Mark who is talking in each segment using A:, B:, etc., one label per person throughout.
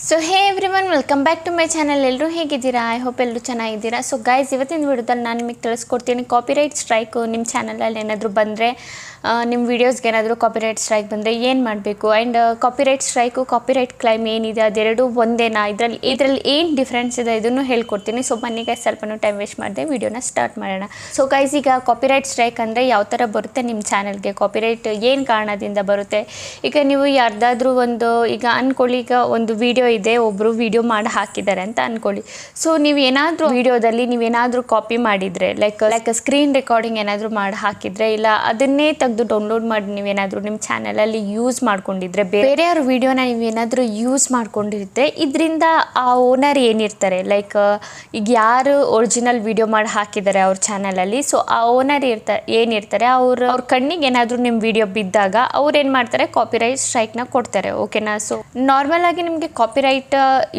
A: So hey everyone welcome back to my channel. ಎಲ್ಲರೂ ಹೇಗಿದ್ದೀರಾ? I hope ಎಲ್ಲರೂ ಚೆನ್ನಾಗಿದ್ದೀರಾ. ಸೊ ಗೈಸ್, ಇವತ್ತಿನ ವಿಡಿಯೋದಲ್ಲಿ ನಾನು ನಿಮಗೆ ತಿಳಿಸ್ಕೊಡ್ತೀನಿ ಕಾಪಿರೈಟ್ ಸ್ಟ್ರೈಕು ನಿಮ್ಮ ಚಾನಲಲ್ಲಿ ಏನಾದರೂ ಬಂದರೆ, ನಿಮ್ಮ ವೀಡಿಯೋಸ್ಗೆ ಏನಾದರೂ ಕಾಪಿರೈಟ್ ಸ್ಟ್ರೈಕ್ ಬಂದರೆ ಏನು ಮಾಡಬೇಕು, and copyright strike copyright claim ಏನಿದೆ ಅದೆರಡು ಒಂದೇನಾ, ಇದರಲ್ಲಿ ಏನು ಡಿಫ್ರೆನ್ಸ್ ಇದೆ ಇದನ್ನು ಹೇಳ್ಕೊಡ್ತೀನಿ. ಸೊ ಬನ್ನಿ ಗೈಸ್, ಸ್ವಲ್ಪನೂ ಟೈಮ್ ವೇಸ್ಟ್ ಮಾಡಿದೆ ವಿಡಿಯೋನ ಸ್ಟಾರ್ಟ್ ಮಾಡೋಣ. ಸೊ ಗೈಸ್, ಈಗ ಕಾಪಿರೈಟ್ ಸ್ಟ್ರೈಕ್ ಅಂದರೆ ಯಾವ ಥರ ಬರುತ್ತೆ ನಿಮ್ಮ ಚಾನಲ್ಗೆ, ಕಾಪಿರೈಟ್ ಏನು ಕಾರಣದಿಂದ ಬರುತ್ತೆ. ಈಗ ನೀವು ಯಾರ್ದಾದ್ರೂ ಈಗ ಅಂದ್ಕೊಳ್ಳಿ, ಈಗ ಒಂದು ವಿಡಿಯೋ ಇದೆ, ಒಬ್ಬರು ವಿಡಿಯೋ ಮಾಡಿ ಹಾಕಿದ್ದಾರೆ ಅಂತ ಅಂದ್ಕೊಳ್ಳಿ. ಸೊ ನೀವು ಏನಾದರೂ ವಿಡಿಯೋದಲ್ಲಿ ನೀವೇನಾದರೂ ಕಾಪಿ ಮಾಡಿದರೆ, ಲೈಕ್ ಸ್ಕ್ರೀನ್ ರೆಕಾರ್ಡಿಂಗ್ ಏನಾದರೂ ಮಾಡಿ ಹಾಕಿದರೆ, ಇಲ್ಲ ಅದನ್ನೇ ತೆಗೆದು ಡೌನ್ಲೋಡ್ ಮಾಡಿ ನೀವೇನಾದರೂ ನಿಮ್ಮ ಚಾನಲಲ್ಲಿ ಯೂಸ್ ಮಾಡ್ಕೊಂಡಿದ್ರೆ, ಬೇರೆಯವ್ರ ವಿಡಿಯೋನ ನೀವೇನಾದರೂ ಯೂಸ್ ಮಾಡ್ಕೊಂಡಿರುತ್ತೆ, ಇದರಿಂದ ಆ ಓನರ್ ಏನಿರ್ತಾರೆ, ಲೈಕ್ ಈಗ ಯಾರು ಒರಿಜಿನಲ್ ವಿಡಿಯೋ ಮಾಡಿ ಹಾಕಿದ್ದಾರೆ ಅವ್ರ ಚಾನಲಲ್ಲಿ, ಸೊ ಆ ಓನರ್ ಏನಿರ್ತಾರೆ ಅವ್ರ ಕಣ್ಣಿಗೆ ಏನಾದರೂ ನಿಮ್ಮ ವಿಡಿಯೋ ಬಿದ್ದಾಗ ಅವ್ರು ಏನು ಮಾಡ್ತಾರೆ, ಕಾಪಿರೈಟ್ ಸ್ಟ್ರೈಕ್ನ ಕೊಡ್ತಾರೆ. ಓಕೆನಾ? ಸೊ ನಾರ್ಮಲ್ ಆಗಿ ನಿಮಗೆ ಕಾಪಿರೈಟ್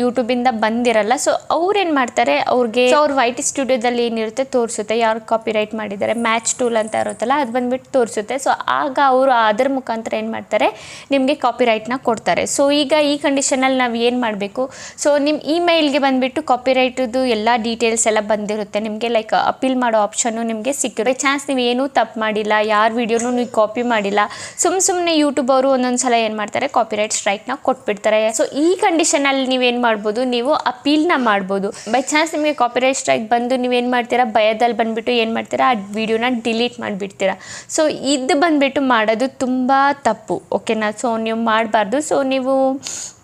A: ಯೂಟ್ಯೂಬಿಂದ ಬಂದಿರಲ್ಲ. ಸೊ ಅವ್ರು ಏನು ಮಾಡ್ತಾರೆ, ಅವ್ರ ವೈಟಿ ಸ್ಟುಡಿಯೋದಲ್ಲಿ ಏನಿರುತ್ತೆ ತೋರಿಸುತ್ತೆ ಯಾರು ಕಾಪಿರೈಟ್ ಮಾಡಿದ್ದಾರೆ, ಮ್ಯಾಚ್ ಟೂಲ್ ಅಂತ ಇರುತ್ತಲ್ಲ ಅದು ಬಂದುಬಿಟ್ಟು ತೋರಿಸುತ್ತೆ. ಸೊ ಆಗ ಅವರು ಅದರ ಮುಖಾಂತರ ಏನು ಮಾಡ್ತಾರೆ, ನಿಮಗೆ ಕಾಪಿರೈಟ್ನ ಕೊಡ್ತಾರೆ. ಸೊ ಈಗ ಈ ಕಂಡೀಷನಲ್ಲಿ ನಾವು ಏನು ಮಾಡಬೇಕು, ಸೊ ನಿಮ್ಮ ಇಮೇಲ್ಗೆ ಬಂದುಬಿಟ್ಟು ಕಾಪಿರೈಟದು ಎಲ್ಲ ಡೀಟೇಲ್ಸ್ ಎಲ್ಲ ಬಂದಿರುತ್ತೆ ನಿಮಗೆ, ಲೈಕ್ ಅಪೀಲ್ ಮಾಡೋ ಆಪ್ಷನ್ನು ನಿಮಗೆ ಸಿಕ್ಕಿರುತ್ತೆ. ಬೈ ಚಾನ್ಸ್ ನೀವು ಏನೂ ತಪ್ಪು ಮಾಡಿಲ್ಲ, ಯಾರ ವಿಡಿಯೋನೂ ನೀವು ಕಾಪಿ ಮಾಡಿಲ್ಲ, ಸುಮ್ಮನೆ ಯೂಟ್ಯೂಬ್ ಅವರು ಒಂದೊಂದು ಸಲ ಏನು ಮಾಡ್ತಾರೆ, ಕಾಪಿರೈಟ್ ಸ್ಟ್ರೈಕ್ನ ಕೊಟ್ಬಿಡ್ತಾರೆ. ಸೊ ಈ ಕಂಡೀಷನಲ್ಲಿ ನೀವೇನು ಮಾಡ್ಬೋದು, ನೀವು ಅಪೀಲ್ನ ಮಾಡ್ಬೋದು. ಬೈ ಚಾನ್ಸ್ ನಿಮಗೆ ಕಾಪಿರೈಟ್ ಸ್ಟ್ರೈಕ್ ಬಂದು ನೀವೇನು ಮಾಡ್ತೀರಾ, ಭಯದಲ್ಲಿ ಬಂದುಬಿಟ್ಟು ಏನು ಮಾಡ್ತೀರಾ, ಆ ವಿಡಿಯೋನ ಡಿಲೀಟ್ ಮಾಡಿಬಿಡ್ತೀರಾ. ಸೊ ಇದು ಬಂದುಬಿಟ್ಟು ಮಾಡೋದು ತುಂಬ ತಪ್ಪು. ಓಕೆನಾ? ಸೊ ನೀವು ಮಾಡಬಾರ್ದು. ಸೊ ನೀವು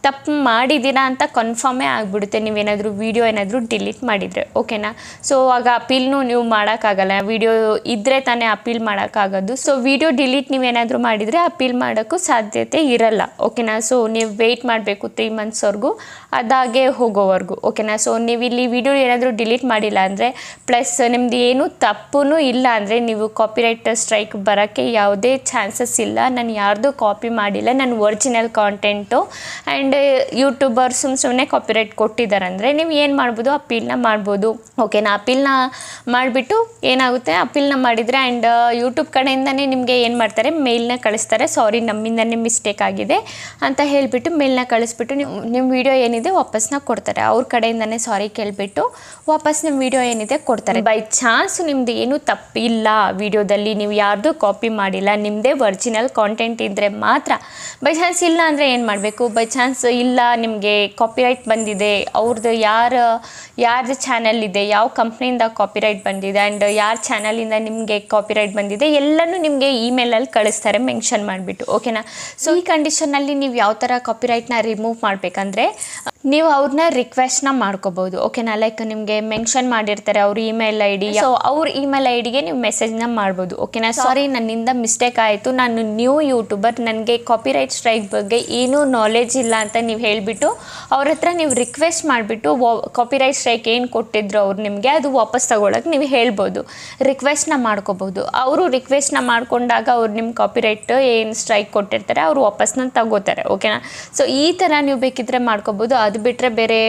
A: ತಪ್ಪು ಮಾಡಿದ್ದೀರಾ ಅಂತ ಕನ್ಫರ್ಮೇ ಆಗಿಬಿಡುತ್ತೆ ನೀವೇನಾದರೂ ವಿಡಿಯೋ ಏನಾದರೂ ಡಿಲೀಟ್ ಮಾಡಿದರೆ. ಓಕೆನಾ? ಸೊ ಆಗ ಅಪೀಲ್ನೂ ನೀವು ಮಾಡೋಕ್ಕಾಗಲ್ಲ, ವಿಡಿಯೋ ಇದ್ದರೆ ತಾನೇ ಅಪೀಲ್ ಮಾಡೋಕ್ಕಾಗೋದು. ಸೊ ವಿಡಿಯೋ ಡಿಲೀಟ್ ನೀವೇನಾದರೂ ಮಾಡಿದರೆ ಅಪೀಲ್ ಮಾಡೋಕ್ಕೂ ಸಾಧ್ಯತೆ ಇರಲ್ಲ. ಓಕೆನಾ? ಸೊ ನೀವು ವೆಯ್ಟ್ ಮಾಡಬೇಕು 3 ಮಂತ್ಸ್ವರೆಗೂ, ಅದಾಗೆ ಹೋಗೋವರೆಗೂ. ಓಕೆನಾ? ಸೊ ನೀವು ಇಲ್ಲಿ ವಿಡಿಯೋ ಏನಾದರೂ ಡಿಲೀಟ್ ಮಾಡಿಲ್ಲ ಅಂದರೆ, ಪ್ಲಸ್ ನಿಮ್ಮದು ಏನೂ ತಪ್ಪೂ ಇಲ್ಲ ಅಂದರೆ, ನೀವು ಕಾಪಿರೈಟ್ ಸ್ಟ್ರೈಕ್ ಬರೋಕ್ಕೆ ಯಾವುದೇ ಚಾನ್ಸಸ್ ಇಲ್ಲ. ನಾನು ಯಾರ್ದು ಕಾಪಿ ಮಾಡಿಲ್ಲ, ನನ್ನ ಒರಿಜಿನಲ್ ಕಾಂಟೆಂಟು, ಆ್ಯಂಡ್ ಯೂಟ್ಯೂಬರ್ ಸುಮ್ಮನೆ ಕಾಪಿರೈಟ್ ಕೊಟ್ಟಿದ್ದಾರೆ ಅಂದರೆ ನೀವು ಏನು ಮಾಡ್ಬೋದು, ಅಪೀಲ್ನ ಮಾಡ್ಬೋದು. ಓಕೆನಾ? ಅಪೀಲ್ನ ಮಾಡಿಬಿಟ್ಟು ಏನಾಗುತ್ತೆ, ಅಪೀಲ್ನ ಮಾಡಿದರೆ ಆ್ಯಂಡ್ ಯೂಟ್ಯೂಬ್ ಕಡೆಯಿಂದನೇ ನಿಮಗೆ ಏನು ಮಾಡ್ತಾರೆ, ಮೇಲ್ನ ಕಳಿಸ್ತಾರೆ, ಸಾರಿ ನಮ್ಮಿಂದನೇ ಮಿಸ್ಟೇಕ್ ಆಗಿದೆ ಅಂತ ಹೇಳಿಬಿಟ್ಟು ಮೇಲ್ನ ಕಳಿಸ್ಬಿಟ್ಟು ನಿಮ್ಮ ವಿಡಿಯೋ ಏನಿದೆ ವಾಪಸ್ನ ಕೊಡ್ತಾರೆ. ಅವ್ರ ಕಡೆಯಿಂದನೇ ಸಾರಿ ಕೇಳಿಬಿಟ್ಟು ವಾಪಸ್ ನಿಮ್ಮ ವಿಡಿಯೋ ಏನಿದೆ ಕೊಡ್ತಾರೆ. ಬೈ ಚಾನ್ಸ್ ನಿಮ್ಮದು ಏನೂ ತಪ್ಪಿಲ್ಲ ವಿಡಿಯೋದಲ್ಲಿ, ನೀವು ಯಾರ್ದು ಕಾಪಿ ಮಾಡಿಲ್ಲ, ನಿಮ್ಮದೇ ಒರಿಜಿನಲ್ ಕಾಂಟೆಂಟ್ ಇದ್ದರೆ ಮಾತ್ರ. ಬೈ ಚಾನ್ಸ್ ಇಲ್ಲ ಅಂದರೆ ಏನು ಮಾಡಬೇಕು, ಬೈ ಚಾನ್ಸ್ ಇಲ್ಲ ನಿಮಗೆ ಕಾಪಿರೈಟ್ ಬಂದಿದೆ, ಅವ್ರದ್ದು ಯಾರ್ದು ಚಾನಲ್ ಇದೆ, ಯಾವ ಕಂಪ್ನಿಯಿಂದ ಕಾಪಿರೈಟ್ ಬಂದಿದೆ, ಆ್ಯಂಡ್ ಯಾರ ಚಾನಲಿಂದ ನಿಮಗೆ ಕಾಪಿರೈಟ್ ಬಂದಿದೆ ಎಲ್ಲನೂ ನಿಮಗೆ ಇಮೇಲಲ್ಲಿ ಕಳಿಸ್ತಾರೆ ಮೆನ್ಷನ್ ಮಾಡಿಬಿಟ್ಟು. ಓಕೆನಾ? ಸೊ ಈ ಕಂಡೀಷನಲ್ಲಿ ನೀವು ಯಾವ ಥರ ಕಾಪಿರೈಟ್ನ ರಿಮೂವ್ ಮಾಡಬೇಕಂದ್ರೆ, ನೀವು ಅವ್ರನ್ನ ರಿಕ್ವೆಸ್ಟ್ನ ಮಾಡ್ಕೋಬೋದು. ಓಕೆನಾ? ಲೈಕ್ ನಿಮಗೆ ಮೆನ್ಷನ್ ಮಾಡಿರ್ತಾರೆ ಅವ್ರ ಇಮೇಲ್ ಐ ಡಿ, ಸೊ ಅವ್ರ ಇಮೇಲ್ ಐ ಡಿಗೆ ನೀವು ಮೆಸೇಜ್ನ ಮಾಡ್ಬೋದು. ಓಕೆನಾ? ಸಾರಿ ನನ್ನಿಂದ ಮಿಸ್ಟೇಕ್ ಆಯಿತು, ನಾನು ನ್ಯೂ ಯೂಟ್ಯೂಬರ್, ನನಗೆ ಕಾಪಿರೈಟ್ ಸ್ಟ್ರೈಕ್ ಬಗ್ಗೆ ಏನೂ ನಾಲೆಜ್ ಇಲ್ಲ ಅಂತ ನೀವು ಹೇಳಿಬಿಟ್ಟು ಅವ್ರ ಹತ್ರ ನೀವು ರಿಕ್ವೆಸ್ಟ್ ಮಾಡಿಬಿಟ್ಟು ಕಾಪಿರೈಟ್ ಸ್ಟ್ರೈಕ್ ಏನು ಕೊಟ್ಟಿದ್ರು ಅವ್ರು ನಿಮಗೆ, ಅದು ವಾಪಸ್ ತಗೊಳಕ್ಕೆ ನೀವು ಹೇಳ್ಬೋದು, ರಿಕ್ವೆಸ್ಟ್ನ ಮಾಡ್ಕೋಬೋದು. ಅವರು ರಿಕ್ವೆಸ್ಟ್ನ ಮಾಡ್ಕೊಂಡಾಗ ಅವ್ರು ನಿಮ್ಮ ಕಾಪಿರೈಟ್ ಏನು ಸ್ಟ್ರೈಕ್ ಕೊಟ್ಟಿರ್ತಾರೆ ಅವ್ರು ವಾಪಸ್ನ ತಗೋತಾರೆ. ಓಕೆನಾ? ಸೊ ಈ ಥರ ನೀವು ಬೇಕಿದ್ರೆ ಮಾಡ್ಕೋಬೋದು. ಅದು ಬಿಟ್ಟರೆ ಬೇರೆ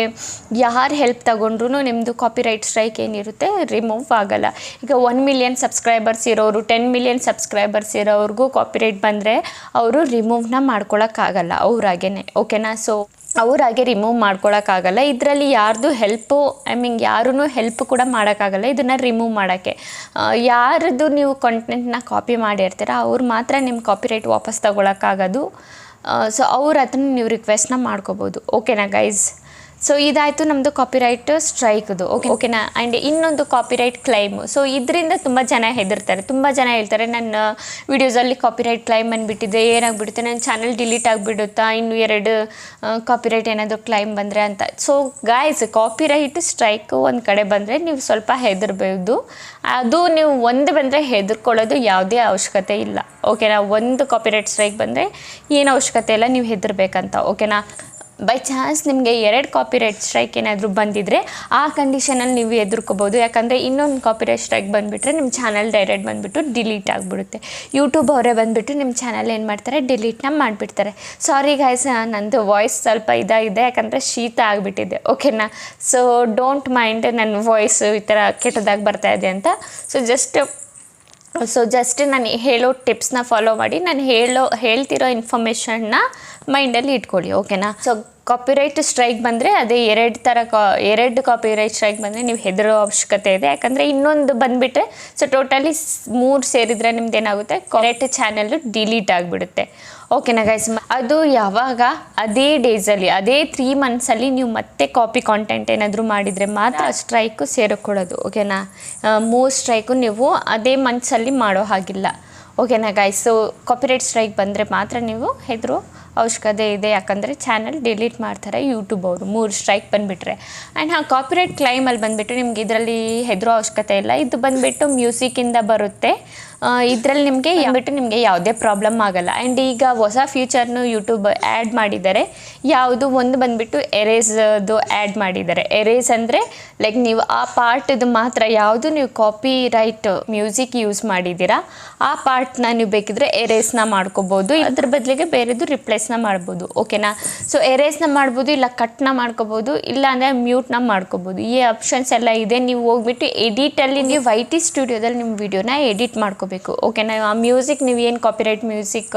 A: ಯಾರು ಹೆಲ್ಪ್ ತಗೊಂಡ್ರು ನಿಮ್ಮದು ಕಾಪಿರೈಟ್ ಸ್ಟ್ರೈಕ್ ಏನಿರುತ್ತೆ ರಿಮೂವ್ ಆಗಲ್ಲ. ಈಗ 1 ಮಿಲಿಯನ್ ಸಬ್ಸ್ಕ್ರೈಬರ್ಸ್ ಇರೋರು, 10 ಮಿಲಿಯನ್ ಸಬ್ಸ್ಕ್ರೈಬರ್ಸ್ ಇರೋವ್ರಿಗೂ ಕಾಪಿರೈಟ್ ಬಂದರೆ ಅವರು ರಿಮೂವ್ನ ಮಾಡ್ಕೊಳಕ್ಕಾಗಲ್ಲ ಅವ್ರಾಗೇ. ಓಕೆನಾ? ಸೊ ಅವರಾಗೆ ರಿಮೂವ್ ಮಾಡ್ಕೊಳಕ್ಕಾಗಲ್ಲ. ಇದರಲ್ಲಿ ಯಾರ್ದು ಹೆಲ್ಪು ಯಾರೂ ಹೆಲ್ಪ್ ಕೂಡ ಮಾಡೋಕ್ಕಾಗಲ್ಲ ಇದನ್ನು ರಿಮೂವ್ ಮಾಡೋಕ್ಕೆ. ಯಾರದು ನೀವು ಕಂಟೆಂಟ್ನ ಕಾಪಿ ಮಾಡಿರ್ತೀರ ಅವ್ರು ಮಾತ್ರ ನಿಮ್ಮ ಕಾಪಿರೈಟ್ ವಾಪಸ್ ತಗೊಳಕ್ಕಾಗೋದು. ಸೊ ಅವ್ರ ಹತ್ರ ನೀವು ರಿಕ್ವೆಸ್ಟ್ನ ಮಾಡ್ಕೋಬೋದು. ಓಕೆನಾ ಗೈಸ್? ಸೊ ಇದಾಯಿತು ನಮ್ಮದು ಕಾಪಿರೈಟ್ ಸ್ಟ್ರೈಕ್ದು. ಓಕೆನಾ? ಆ್ಯಂಡ್ ಇನ್ನೊಂದು ಕಾಪಿರೈಟ್ ಕ್ಲೈಮು. ಸೊ ಇದರಿಂದ ತುಂಬ ಜನ ಹೆದರ್ತಾರೆ, ತುಂಬ ಜನ ಹೇಳ್ತಾರೆ ನನ್ನ ವೀಡಿಯೋಸಲ್ಲಿ ಕಾಪಿರೈಟ್ ಕ್ಲೈಮ್ ಬಂದುಬಿಟ್ಟಿದೆ, ಏನಾಗ್ಬಿಡುತ್ತೆ, ನನ್ನ ಚಾನಲ್ ಡಿಲೀಟ್ ಆಗಿಬಿಡುತ್ತಾ ಇನ್ನು 2 ಕಾಪಿರೈಟ್ ಏನಾದರೂ ಕ್ಲೈಮ್ ಬಂದರೆ ಅಂತ. ಸೊ ಗಾಯ್ಸ್, ಕಾಪಿರೈಟ್ ಸ್ಟ್ರೈಕು ಒಂದು ಕಡೆ ಬಂದರೆ ನೀವು ಸ್ವಲ್ಪ ಹೆದರ್ಬೋದು. ಅದು ನೀವು ಒಂದು ಬಂದರೆ ಹೆದರ್ಕೊಳ್ಳೋದು ಯಾವುದೇ ಅವಶ್ಯಕತೆ ಇಲ್ಲ. ಓಕೆನಾ? ಒಂದು ಕಾಪಿರೈಟ್ ಸ್ಟ್ರೈಕ್ ಬಂದರೆ ಏನು ಅವಶ್ಯಕತೆ ಇಲ್ಲ ನೀವು ಹೆದರ್ಬೇಕಂತ. ಓಕೆನಾ? ಬೈ ಚಾನ್ಸ್ ನಿಮಗೆ 2 ಕಾಪಿರೈಟ್ ಸ್ಟ್ರೈಕ್ ಏನಾದರೂ ಬಂದಿದ್ದರೆ ಆ ಕಂಡೀಷನಲ್ಲಿ ನೀವು ಎದುರ್ಕೋಬೋದು. ಯಾಕಂದರೆ ಇನ್ನೊಂದು ಕಾಪಿರೈಟ್ ಸ್ಟ್ರೈಕ್ ಬಂದುಬಿಟ್ರೆ ನಿಮ್ಮ ಚಾನಲ್ ಡೈರೆಕ್ಟ್ ಬಂದುಬಿಟ್ಟು ಡಿಲೀಟ್ ಆಗಿಬಿಡುತ್ತೆ. ಯೂಟ್ಯೂಬ್ ಅವರೇ ಬಂದುಬಿಟ್ಟು ನಿಮ್ಮ ಚಾನಲ್ ಏನು ಮಾಡ್ತಾರೆ, ಡಿಲೀಟ್ನ ಮಾಡಿಬಿಡ್ತಾರೆ. ಸಾರಿ ಗೈಸ್, ನಂದು ವಾಯ್ಸ್ ಸ್ವಲ್ಪ ಇದಾಗಿದೆ ಯಾಕಂದರೆ ಶೀತ ಆಗಿಬಿಟ್ಟಿದೆ. ಓಕೆನಾ? ಸೊ ಡೋಂಟ್ ಮೈಂಡ್ ನನ್ನ ವಾಯ್ಸು ಈ ಥರ ಕೆಟ್ಟದಾಗಿ ಬರ್ತಾಯಿದೆ ಅಂತ. ಸೊ ಜಸ್ಟ್ ನಾನು ಹೇಳೋ ಟಿಪ್ಸ್ನ ಫಾಲೋ ಮಾಡಿ, ನಾನು ಹೇಳ್ತಿರೋ ಇನ್ಫಾರ್ಮೇಷನ್ನ ಮೈಂಡಲ್ಲಿ ಇಟ್ಕೊಳ್ಳಿ. ಓಕೆನಾ? ಸೊ ಕಾಪಿರೈಟ್ ಸ್ಟ್ರೈಕ್ ಬಂದರೆ ಅದೇ ಎರಡು ಕಾಪಿರೈಟ್ ಸ್ಟ್ರೈಕ್ ಬಂದರೆ ನೀವು ಹೆದರೋ ಅವಶ್ಯಕತೆ ಇದೆ. ಯಾಕಂದರೆ ಇನ್ನೊಂದು ಬಂದುಬಿಟ್ರೆ ಸೊ ಟೋಟಲಿ 3 ಸೇರಿದರೆ ನಿಮ್ದು ಏನಾಗುತ್ತೆ, ಕಾಪಿರೈಟ್ ಚಾನಲ್ಲು ಡಿಲೀಟ್ ಆಗಿಬಿಡುತ್ತೆ. ಓಕೆನಾ ಗೈಸ್? ಅದು ಯಾವಾಗ ಅದೇ ಡೇಸಲ್ಲಿ ಅದೇ 3 ಮಂತ್ಸಲ್ಲಿ ನೀವು ಮತ್ತೆ ಕಾಪಿ ಕಾಂಟೆಂಟ್ ಏನಾದರೂ ಮಾಡಿದರೆ ಮಾತ್ರ ಸ್ಟ್ರೈಕು ಸೇರಿಕೊಳ್ಳೋದು. ಓಕೆನಾ? 3 ಸ್ಟ್ರೈಕು ನೀವು ಅದೇ ಮಂತ್ಸಲ್ಲಿ ಮಾಡೋ ಹಾಗಿಲ್ಲ. ಓಕೆನಾ ಗೈಸ್? ಸೊ ಕಾಪಿರೈಟ್ ಸ್ಟ್ರೈಕ್ ಬಂದರೆ ಮಾತ್ರ ನೀವು ಹೆದರೋ ಅವಶ್ಯಕತೆ ಇದೆ. ಯಾಕಂದರೆ ಚಾನಲ್ ಡಿಲೀಟ್ ಮಾಡ್ತಾರೆ ಯೂಟ್ಯೂಬ್ ಅವರು 3 ಸ್ಟ್ರೈಕ್ ಬಂದುಬಿಟ್ರೆ. ಆ್ಯಂಡ್ ಕಾಪಿರೈಟ್ ಕ್ಲೈಮಲ್ಲಿ ಬಂದುಬಿಟ್ಟು ನಿಮ್ಗೆ ಇದರಲ್ಲಿ ಹೆದರೋ ಅವಶ್ಯಕತೆ ಇಲ್ಲ. ಇದು ಬಂದುಬಿಟ್ಟು ಮ್ಯೂಸಿಕ್ಕಿಂದ ಬರುತ್ತೆ. ಇದರಲ್ಲಿ ನಿಮಗೆ ಯಾವುದೇ ಪ್ರಾಬ್ಲಮ್ ಆಗೋಲ್ಲ. ಆ್ಯಂಡ್ ಈಗ ಹೊಸ ಫ್ಯೂಚರ್ನು ಯೂಟ್ಯೂಬ್ ಆ್ಯಡ್ ಮಾಡಿದ್ದಾರೆ. ಯಾವುದು ಒಂದು ಬಂದುಬಿಟ್ಟು ಎರೇಸ್ದು ಆ್ಯಡ್ ಮಾಡಿದ್ದಾರೆ. ಎರೇಸ್ ಅಂದರೆ ಲೈಕ್ ನೀವು ಆ ಪಾರ್ಟ್ದು ಮಾತ್ರ ಯಾವುದು ನೀವು ಕಾಪಿ ರೈಟ್ ಮ್ಯೂಸಿಕ್ ಯೂಸ್ ಮಾಡಿದ್ದೀರಾ ಆ ಪಾರ್ಟ್ನ ನೀವು ಬೇಕಿದ್ರೆ ಎರೇಸ್ನ ಮಾಡ್ಕೋಬೋದು. ಅದ್ರ ಬದಲಿಗೆ ಬೇರೆದು ರಿಪ್ಲೇಸ್ನ ಮಾಡ್ಬೋದು. ಓಕೆನಾ? ಸೊ ಎರೇಸ್ನ ಮಾಡ್ಬೋದು, ಇಲ್ಲ ಕಟ್ನ ಮಾಡ್ಕೋಬೋದು, ಇಲ್ಲ ಅಂದರೆ ಮ್ಯೂಟ್ನ ಮಾಡ್ಕೋಬೋದು. ಈ ಆಪ್ಷನ್ಸ್ ಎಲ್ಲ ಇದೆ. ನೀವು ಹೋಗ್ಬಿಟ್ಟು ಎಡಿಟಲ್ಲಿ ನೀವು YT ಸ್ಟುಡಿಯೋದಲ್ಲಿ ನಿಮ್ಮ ವಿಡಿಯೋನ ಎಡಿಟ್ ಮಾಡ್ಕೋಬೇಕು. ಓಕೆನಾ? ಆ ಮ್ಯೂಸಿಕ್ ನೀವು ಏನು ಕಾಪಿರೈಟ್ ಮ್ಯೂಸಿಕ್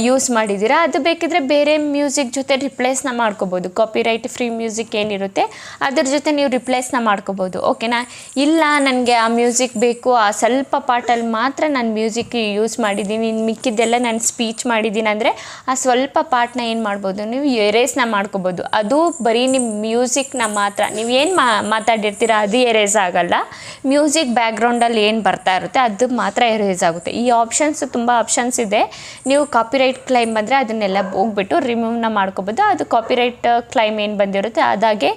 A: ಯೂಸ್ ಮಾಡಿದ್ದೀರಾ ಅದು ಬೇಕಿದ್ರೆ ಬೇರೆ ಮ್ಯೂಸಿಕ್ ಜೊತೆ ರಿಪ್ಲೇಸ್ನ ಮಾಡ್ಕೋಬೋದು. ಕಾಪಿರೈಟ್ ಫ್ರೀ ಮ್ಯೂಸಿಕ್ ಏನಿರುತ್ತೆ ಅದ್ರ ಜೊತೆ ನೀವು ರಿಪ್ಲೇಸ್ನ ಮಾಡ್ಕೋಬೋದು. ಓಕೆನಾ? ಇಲ್ಲ ನನಗೆ ಆ ಮ್ಯೂಸಿಕ್ ಬೇಕು, ಆ ಸ್ವಲ್ಪ ಪಾರ್ಟಲ್ಲಿ ಮಾತ್ರ ನಾನು ಮ್ಯೂಸಿಕ್ ಯೂಸ್ ಮಾಡಿದ್ದೀನಿ, ಮಿಕ್ಕಿದ್ದೆಲ್ಲ ನಾನು ಸ್ಪೀಚ್ ಮಾಡಿದ್ದೀನಿ ಅಂದರೆ ಆ ಸ್ವಲ್ಪ ಪಾರ್ಟ್ನ ಏನು ಮಾಡ್ಬೋದು, ನೀವು ಎರೇಸ್ನ ಮಾಡ್ಕೋಬೋದು. ಅದು ಬರೀ ನಿಮ್ಮ ಮ್ಯೂಸಿಕ್ನ ಮಾತ್ರ ನೀವು ಏನು ಮಾತಾಡಿರ್ತೀರ ಅದು ಎರೇಸ್ ಆಗೋಲ್ಲ. ಮ್ಯೂಸಿಕ್ ಬ್ಯಾಕ್ಗ್ರೌಂಡಲ್ಲಿ ಏನು ಬರ್ತಾ ಇರುತ್ತೆ ಅದು ಮಾತ್ರ ಎರೇಸ್ ಆಗುತ್ತೆ. ಈ ತುಂಬ ಆಪ್ಷನ್ಸ್ ಇದೆ. ನೀವು ಕಾಪಿರೈಟ್ ಕ್ಲೈಮ್ ಬಂದರೆ ಅದನ್ನೆಲ್ಲ ಹೋಗ್ಬಿಟ್ಟು ರಿಮೂವ್ನ ಮಾಡ್ಕೋಬೋದು. ಅದು ಕಾಪಿರೈಟ್ ಕ್ಲೈಮ್ ಏನು ಬಂದಿರುತ್ತೆ ಅದಾಗೆ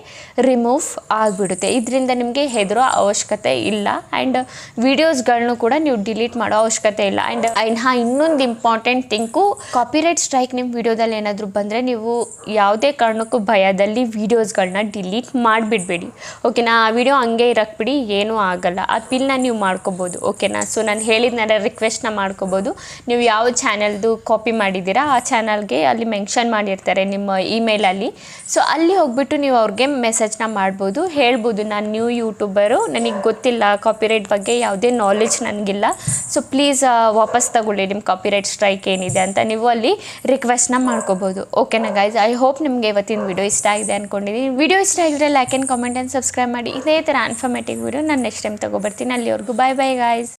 A: ರಿಮೂವ್ ಆಗಿಬಿಡುತ್ತೆ. ಇದರಿಂದ ನಿಮಗೆ ಹೆದರೋ ಅವಶ್ಯಕತೆ ಇಲ್ಲ. ಆ್ಯಂಡ್ ವೀಡಿಯೋಸ್ಗಳನ್ನೂ ಕೂಡ ನೀವು ಡಿಲೀಟ್ ಮಾಡೋ ಅವಶ್ಯಕತೆ ಇಲ್ಲ. ಆ್ಯಂಡ್ ಇನ್ನೊಂದು ಇಂಪಾರ್ಟೆಂಟ್ ಥಿಂಗು, ಕಾಪಿರೈಟ್ ಸ್ಟ್ರೈಕ್ ನಿಮ್ಮ ವಿಡಿಯೋದಲ್ಲಿ ಏನಾದರೂ ಬಂದರೆ ನೀವು ಯಾವುದೇ ಕಾರಣಕ್ಕೂ ಭಯದಲ್ಲಿ ವೀಡಿಯೋಸ್ಗಳನ್ನ ಡಿಲೀಟ್ ಮಾಡಿಬಿಡ್ಬೇಡಿ. ಓಕೆನಾ? ಆ ವಿಡಿಯೋ ಹಂಗೆ ಇರಕ್ಕೆ ಬಿಡಿ, ಏನೂ ಆಗಲ್ಲ. ಆ ಪಿಲ್ನ ನೀವು ಮಾಡ್ಕೋಬೋದು. ಓಕೆನಾ? ಸೊ ನಾನು ಹೇಳಿದ್ನೆಲ್ಲ ರಿಕ್ವೆಸ್ಟ್ನ ಮಾಡ್ಕೋಬೋದು. ನೀವು ಯಾವ ಚಾನಲ್ದು ಕಾಪಿ ಮಾಡಿದ್ದೀರಾ ಆ ಚಾನಲ್ಗೆ ಅಲ್ಲಿ ಮೆನ್ಷನ್ ಮಾಡಿರ್ತಾರೆ ನಿಮ್ಮ ಇಮೇಲಲ್ಲಿ. ಸೊ ಅಲ್ಲಿ ಹೋಗ್ಬಿಟ್ಟು ನೀವು ಅವ್ರಿಗೆ ಮೆಸೇಜ್ನ ಮಾಡ್ಬೋದು, ಹೇಳ್ಬೋದು ನಾನು ನ್ಯೂ ಯೂಟ್ಯೂಬರು, ನನಗೆ ಗೊತ್ತಿಲ್ಲ ಕಾಪಿರೈಟ್ ಬಗ್ಗೆ ಯಾವುದೇ ನಾಲೆಜ್ ನನಗಿಲ್ಲ, ಸೊ ಪ್ಲೀಸ್ ವಾಪಸ್ ತಗೊಳ್ಳಿ ನಿಮ್ಮ ಕಾಪಿರೈಟ್ ಸ್ಟ್ರೈಕ್ ಏನಿದೆ ಅಂತ ನೀವು ಅಲ್ಲಿ ರಿಕ್ವೆಸ್ಟ್ನ ಮಾಡ್ಕೋಬೋದು. ಓಕೆನಾ ಗೈಸ್? ಐ ಹೋಪ್ ನಿಮಗೆ ಇವತ್ತಿನ ವಿಡಿಯೋ ಇಷ್ಟ ಆಗಿದೆ ಅಂದ್ಕೊಂಡಿದ್ದೀನಿ. ವಿಡಿಯೋ ಇಷ್ಟ ಆಗಿದ್ರೆ like and comment and subscribe ಮಾಡಿ. ಇದೇ ಥರ ಇನ್ಫಾರ್ಮೇಟಿವ್ ವಿಡಿಯೋ ನಾನು ನೆಕ್ಸ್ಟ್ ಟೈಮ್ ತೊಗೊಬರ್ತೀನಿ. ಅಲ್ಲಿವರೆಗೂ ಬಾಯ್ ಬಾಯ್ ಗಾಯ್ಸ್.